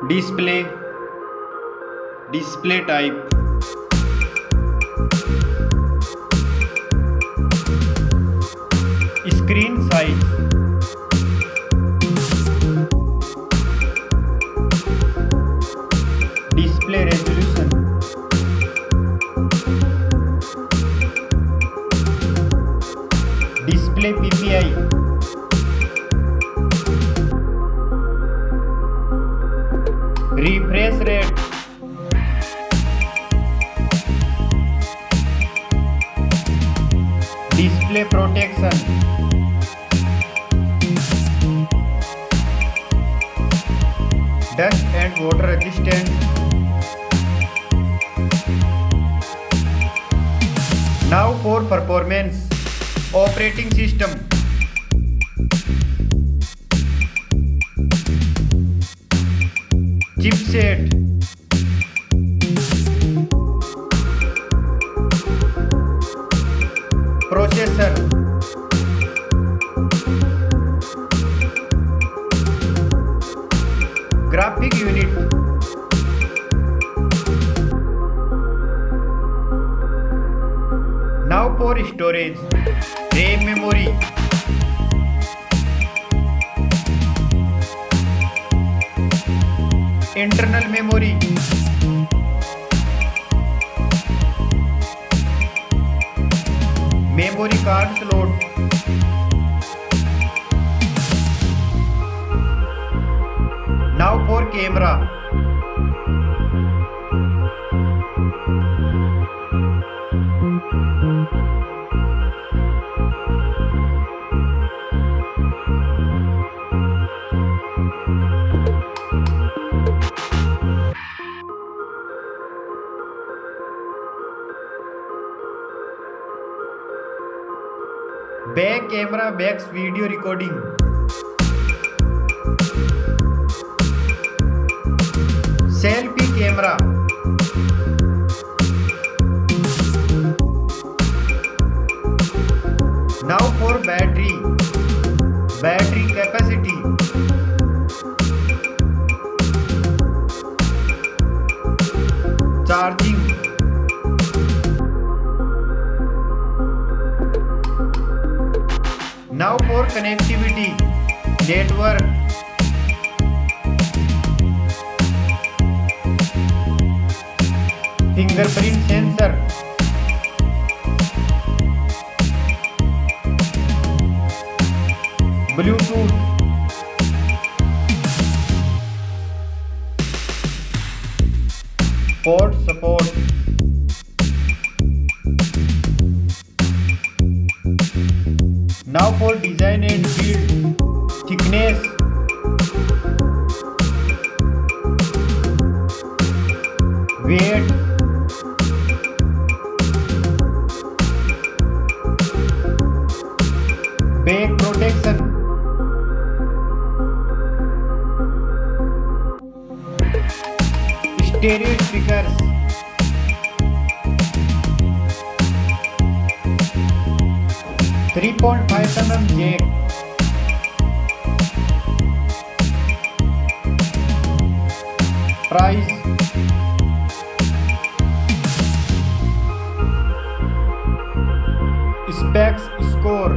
display, display type, screen size, display resolution, display PPI, refresh rate, display protection, dust and water resistant. Now for performance. Operating system, chipset, processor, graphic unit, now for storage, RAM memory, internal memory, memory card slot, now for camera, back camera backs video recording, selfie camera, now for battery, battery capacity, charging, now for connectivity, network, fingerprint sensor, Bluetooth, port support, now for design and build, thickness, weight, back protection, stereo speakers, 3.5mm jack, price, specs score,